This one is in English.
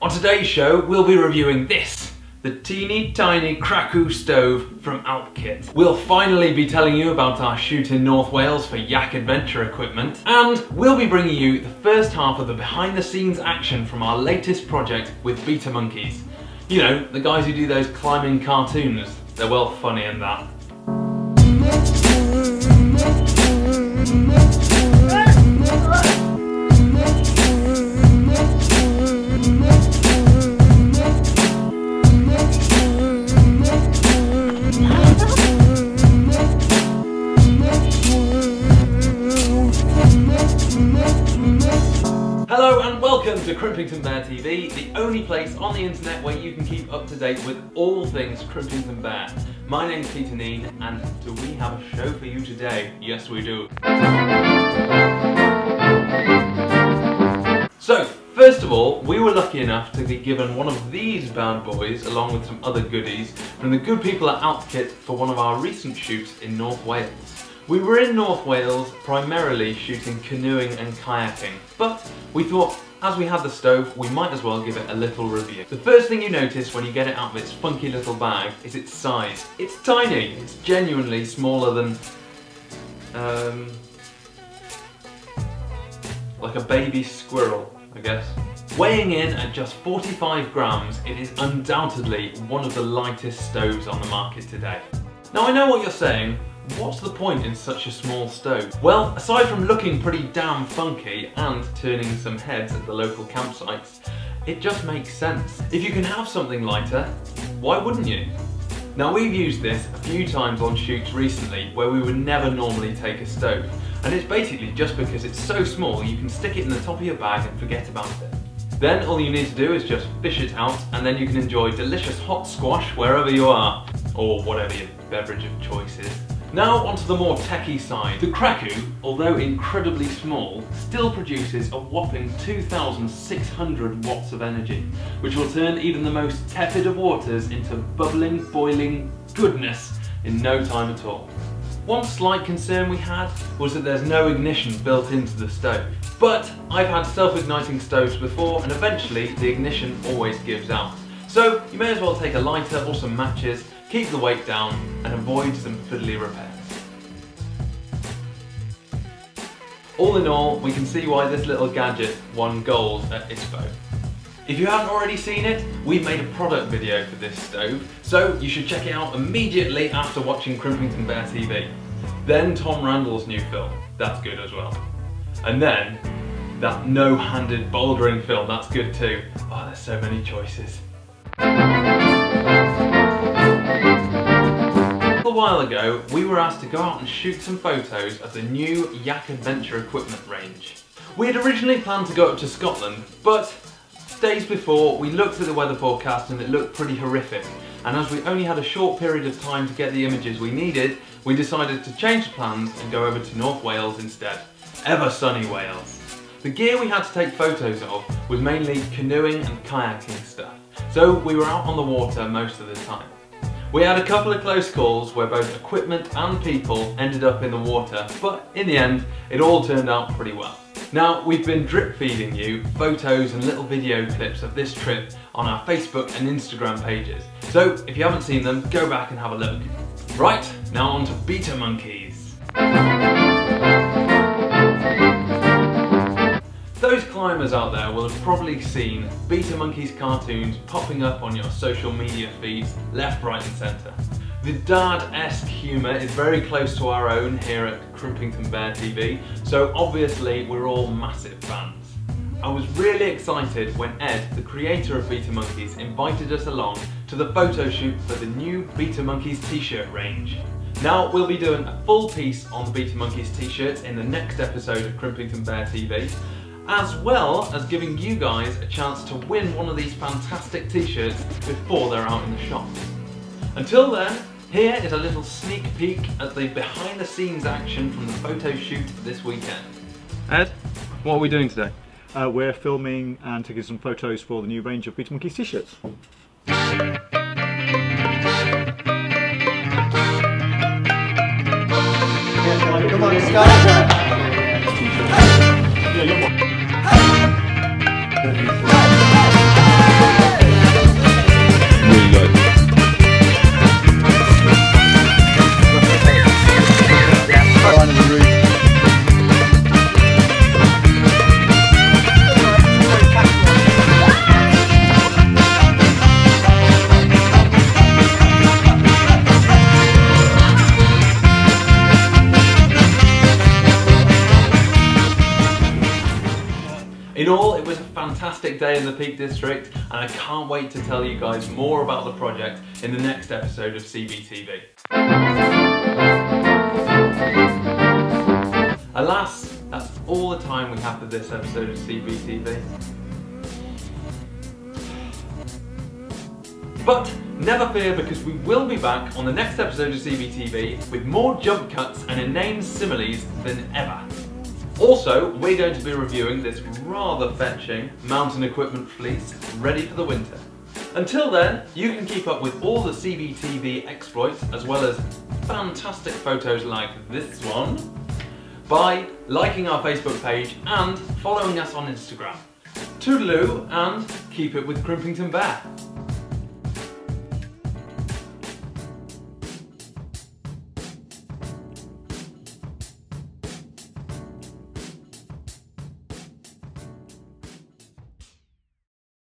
On today's show, we'll be reviewing this, the teeny tiny Crimpington stove from Alpkit. We'll finally be telling you about our shoot in North Wales for Yak adventure equipment, and we'll be bringing you the first half of the behind the scenes action from our latest project with BetaMonkeys. You know, the guys who do those climbing cartoons. They're well funny in that. Hello and welcome to Crimpington Bear TV, the only place on the internet where you can keep up to date with all things Crimpington Bear. My name's Peter Neen, and do we have a show for you today? Yes we do. So, first of all, we were lucky enough to be given one of these bad boys along with some other goodies from the good people at Alpkit for one of our recent shoots in North Wales. We were in North Wales primarily shooting canoeing and kayaking, but we thought as we had the stove we might as well give it a little review. The first thing you notice when you get it out of its funky little bag is its size. It's tiny, it's genuinely smaller than like a baby squirrel, I guess. Weighing in at just 45 grams, it is undoubtedly one of the lightest stoves on the market today. Now I know what you're saying. What's the point in such a small stove? Well, aside from looking pretty damn funky and turning some heads at the local campsites, it just makes sense. If you can have something lighter, why wouldn't you? Now we've used this a few times on shoots recently where we would never normally take a stove, and it's basically just because it's so small you can stick it in the top of your bag and forget about it. Then all you need to do is just fish it out, and then you can enjoy delicious hot squash wherever you are, or whatever your beverage of choice is. Now onto the more techie side. The Crimpington, although incredibly small, still produces a whopping 2,600 watts of energy, which will turn even the most tepid of waters into bubbling, boiling goodness in no time at all. One slight concern we had was that there's no ignition built into the stove. But I've had self-igniting stoves before, and eventually the ignition always gives out. So you may as well take a lighter or some matches, keep the weight down, and avoid some fiddly repairs. All in all, we can see why this little gadget won gold at ISPO. If you haven't already seen it, we've made a product video for this stove, so you should check it out immediately after watching Crimpington Bear TV. Then Tom Randall's new film, that's good as well. And then that no-handed bouldering film, that's good too. Oh, there's so many choices. A while ago, we were asked to go out and shoot some photos of the new Yak adventure equipment range. We had originally planned to go up to Scotland, but days before we looked at the weather forecast and it looked pretty horrific, and as we only had a short period of time to get the images we needed, we decided to change the plans and go over to North Wales instead. Ever sunny Wales. The gear we had to take photos of was mainly canoeing and kayaking stuff, so we were out on the water most of the time. We had a couple of close calls where both equipment and people ended up in the water, but in the end, it all turned out pretty well. Now, we've been drip feeding you photos and little video clips of this trip on our Facebook and Instagram pages, so if you haven't seen them, go back and have a look. Right, now on to BetaMonkeys. Those climbers out there will have probably seen BetaMonkeys cartoons popping up on your social media feeds left, right and centre. The dad-esque humour is very close to our own here at Crimpington Bear TV, so obviously we're all massive fans. I was really excited when Ed, the creator of BetaMonkeys, invited us along to the photo shoot for the new BetaMonkeys t-shirt range. Now we'll be doing a full piece on the BetaMonkeys t-shirts in the next episode of Crimpington Bear TV, as well as giving you guys a chance to win one of these fantastic t-shirts before they're out in the shops. Until then, here is a little sneak peek at the behind the scenes action from the photo shoot this weekend. Ed, what are we doing today? We're filming and taking some photos for the new range of BetaMonkeys t-shirts. Come on, Scott. Yeah, you're all, it was a fantastic day in the Peak District, and I can't wait to tell you guys more about the project in the next episode of CBTV. Alas, that's all the time we have for this episode of CBTV. But never fear, because we will be back on the next episode of CBTV with more jump cuts and inane similes than ever. Also, we're going to be reviewing this rather fetching mountain equipment fleece ready for the winter. Until then, you can keep up with all the CBTV exploits as well as fantastic photos like this one by liking our Facebook page and following us on Instagram. Toodaloo and keep it with Crimpington Bear.